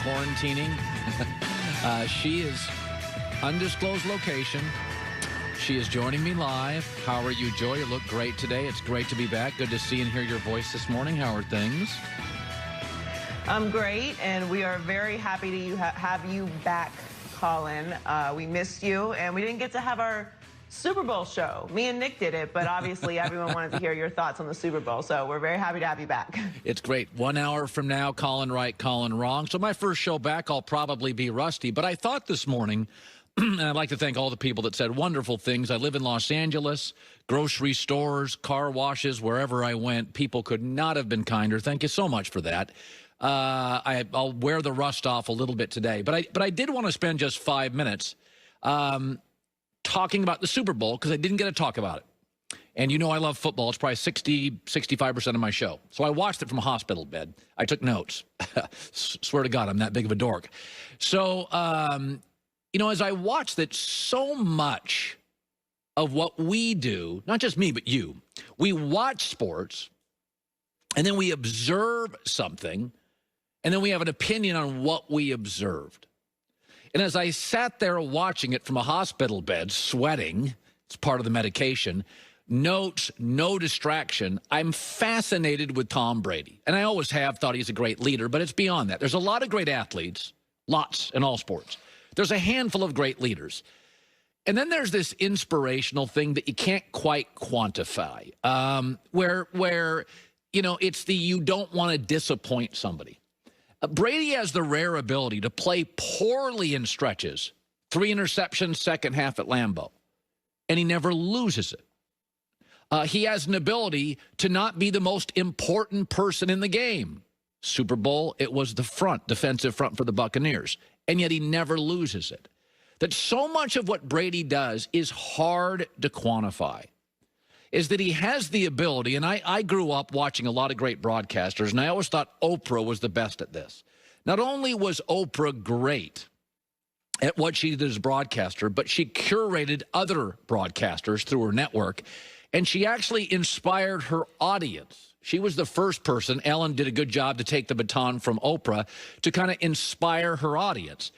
quarantining. She is undisclosed location. She is joining me live. How are you, Joy? You look great today. It's great to be back. Good to see and hear your voice this morning. How are things? I'm great, and we are very happy to have you back, Colin. We missed you, and we didn't get to have our Super Bowl show. Me and Nick did it, but obviously everyone wanted to hear your thoughts on the Super Bowl, so we're very happy to have you back. It's great. 1 hour from now, Colin right, Colin wrong. So my first show back, I'll probably be rusty, but I thought this morning, and I'd like to thank all the people that said wonderful things. I live in Los Angeles, grocery stores, car washes, wherever I went. People could not have been kinder. Thank you so much for that. I'll wear the rust off a little bit today, but I did want to spend just 5 minutes talking about the Super Bowl because I didn't get to talk about it. And you know I love football. It's probably 65% of my show. So I watched it from a hospital bed. I took notes. Swear to God, I'm that big of a dork. So, you know, as I watched it, so much of what we do, not just me, but you, we watch sports, and then we observe something, and then we have an opinion on what we observed. And as I sat there watching it from a hospital bed, sweating, it's part of the medication, notes, no distraction, I'm fascinated with Tom Brady. And I always have thought he's a great leader, but it's beyond that. There's a lot of great athletes, lots in all sports. There's a handful of great leaders. And then there's this inspirational thing that you can't quite quantify, where you know, it's the you don't want to disappoint somebody. Brady has the rare ability to play poorly in stretches, 3 interceptions, second half at Lambeau, and he never loses it. He has an ability to not be the most important person in the game. Super Bowl, it was the front, defensive front for the Buccaneers, and yet he never loses it. That so much of what Brady does is hard to quantify. Is that he has the ability, and I grew up watching a lot of great broadcasters, and I always thought Oprah was the best at this. Not only was Oprah great at what she did as a broadcaster, but she curated other broadcasters through her network, and she actually inspired her audience. She was the first person, Ellen did a good job to take the baton from Oprah, to kind of inspire her audience.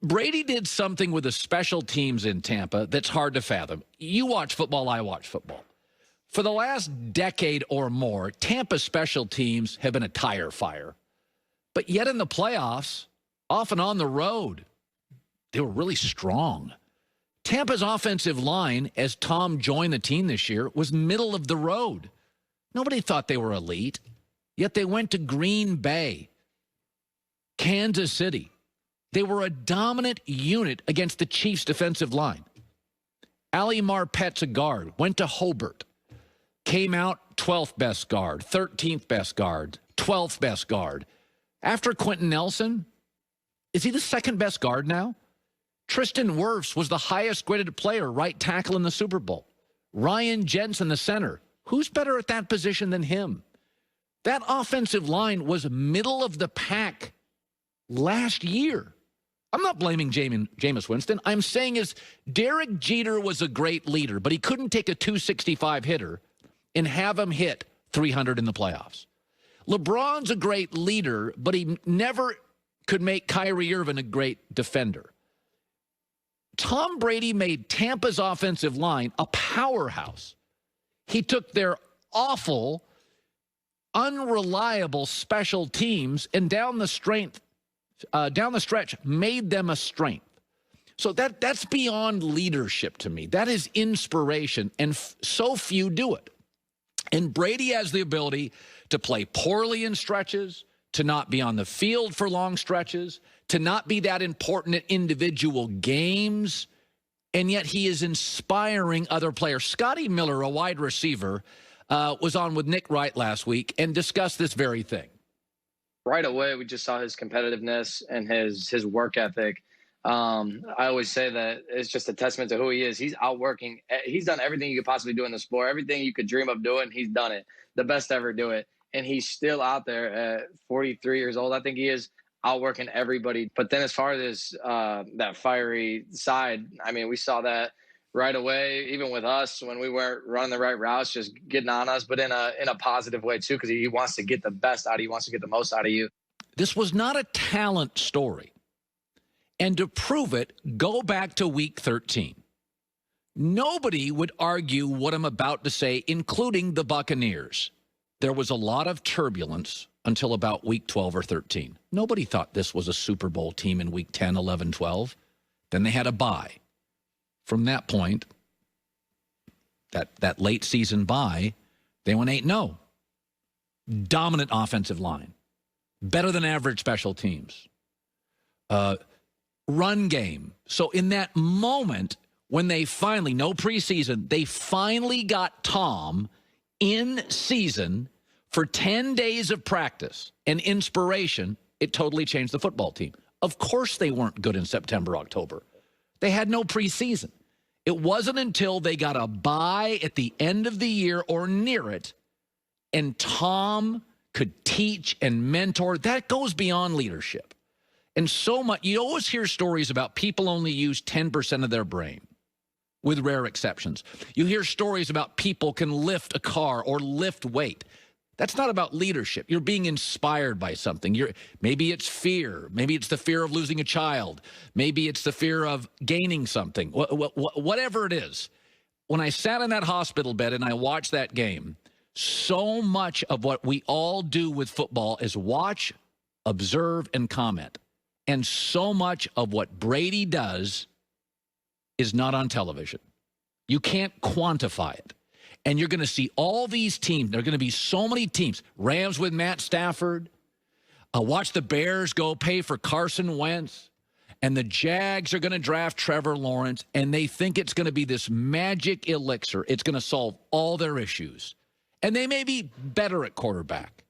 Brady did something with the special teams in Tampa that's hard to fathom. You watch football, I watch football. For the last decade or more, Tampa's special teams have been a tire fire. But yet in the playoffs, often on the road, they were really strong. Tampa's offensive line, as Tom joined the team this year, was middle of the road. Nobody thought they were elite, yet they went to Green Bay, Kansas City. They were a dominant unit against the Chiefs' defensive line. Ali Marpet's a guard, went to Hobart, came out 12th best guard, 13th best guard, 12th best guard. After Quentin Nelson, is he the second best guard now? Tristan Wirfs was the highest graded player, right tackle in the Super Bowl. Ryan Jensen, the center. Who's better at that position than him? That offensive line was middle of the pack last year. I'm not blaming Jameis Winston. I'm saying is Derek Jeter was a great leader, but he couldn't take a 265 hitter and have him hit 300 in the playoffs. LeBron's a great leader, but he never could make Kyrie Irving a great defender. Tom Brady made Tampa's offensive line a powerhouse. He took their awful, unreliable special teams and down the stretch made them a strength. So that's beyond leadership to me. That is inspiration, and so few do it. And Brady has the ability to play poorly in stretches, to not be on the field for long stretches, to not be that important at individual games, and yet he is inspiring other players. Scotty Miller, a wide receiver, was on with Nick Wright last week and discussed this very thing. Right away, we just saw his competitiveness and his work ethic. I always say that it's just a testament to who he is. He's outworking. He's done everything you could possibly do in the sport. Everything you could dream of doing, he's done it. The best to ever do it. And he's still out there at 43 years old. I think he is outworking everybody. But then as far as that fiery side, I mean, we saw that right away, even with us when we weren't running the right routes, just getting on us, but in a positive way too, because he wants to get the best out of you. He wants to get the most out of you. This was not a talent story. And to prove it, go back to week 13. Nobody would argue what I'm about to say, including the Buccaneers. There was a lot of turbulence until about week 12 or 13. Nobody thought this was a Super Bowl team in week 10, 11, 12. Then they had a bye. From that point, that late season bye, they went 8-0. Dominant offensive line. Better than average special teams. Run game. So in that moment, when they finally, no preseason, they finally got Tom in season for 10 days of practice and inspiration, it totally changed the football team. Of course they weren't good in September, October. They had no preseason. It wasn't until they got a bye at the end of the year or near it, and Tom could teach and mentor. That goes beyond leadership. And so much, you always hear stories about people only use 10% of their brain, with rare exceptions. You hear stories about people can lift a car or lift weight. That's not about leadership. You're being inspired by something. Maybe it's fear. Maybe it's the fear of losing a child. Maybe it's the fear of gaining something. Whatever it is. When I sat in that hospital bed and I watched that game, so much of what we all do with football is watch, observe, and comment. And so much of what Brady does is not on television. You can't quantify it. And you're going to see all these teams. There are going to be so many teams. Rams with Matt Stafford. Watch the Bears go pay for Carson Wentz. And the Jags are going to draft Trevor Lawrence. And they think it's going to be this magic elixir. It's going to solve all their issues. And they may be better at quarterback.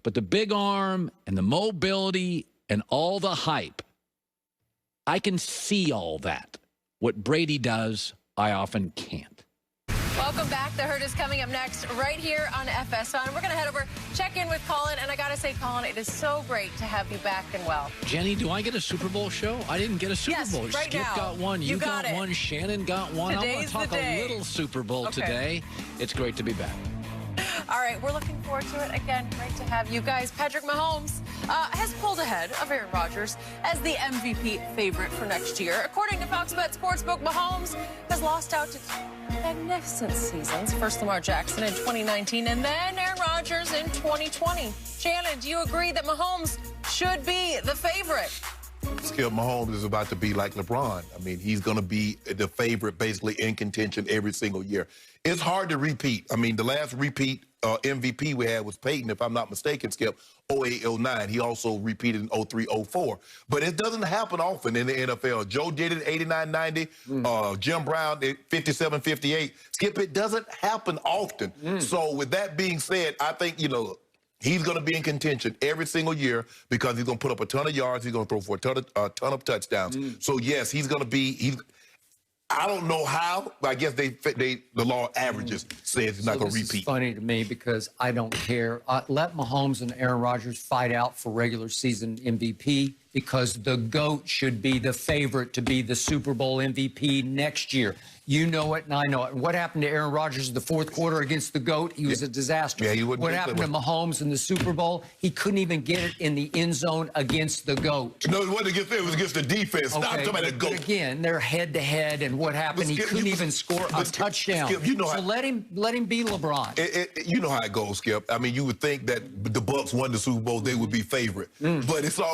But the big arm and the mobility and all the hype, I can see all that. What Brady does, I often can't. Welcome back. The Herd is coming up next right here on FS1. We're going to head over, check in with Colin. And I got to say, Colin, it is so great to have you back and well. Jenny, do I get a Super Bowl show? I didn't get a Super Bowl. Right Skip now. got one. You got it. one. Shannon got one. I want to talk a little Super Bowl today. It's great to be back. All right, we're looking forward to it. Again, great to have you guys. Patrick Mahomes has pulled ahead of Aaron Rodgers as the MVP favorite for next year. According to Fox Bet Sportsbook, Mahomes has lost out to magnificent seasons. First Lamar Jackson in 2019 and then Aaron Rodgers in 2020. Shannon, do you agree that Mahomes should be the favorite? Skip, Mahomes is about to be like LeBron. I mean, he's going to be the favorite, basically in contention every single year. It's hard to repeat. I mean, the last repeat MVP we had was Peyton, if I'm not mistaken, Skip, 08-09. He also repeated in 03-04. But it doesn't happen often in the NFL. Joe did it 89-90. Jim Brown did 57-58. Skip, it doesn't happen often. So with that being said, I think, you know, he's going to be in contention every single year because he's going to put up a ton of yards. He's going to throw for a ton of touchdowns. So, yes, he's going to be I don't know how, but I guess the law averages says he's not going to repeat. It's funny to me because I don't care. Let Mahomes and Aaron Rodgers fight out for regular season MVP because the GOAT should be the favorite to be the Super Bowl MVP next year. You know it, and I know it. What happened to Aaron Rodgers in the fourth quarter against the GOAT? He was a disaster. Yeah, he wouldn't. What happened to Mahomes in the Super Bowl? He couldn't even get it in the end zone against the GOAT. No, it wasn't against it. It was against the defense. Stop talking about the GOAT. But again, they're head-to-head, and what happened? He couldn't even score a touchdown. Skip, you know so let him be LeBron. You know how it goes, Skip. I mean, you would think that the Bucs won the Super Bowl, they would be favorite. But it's all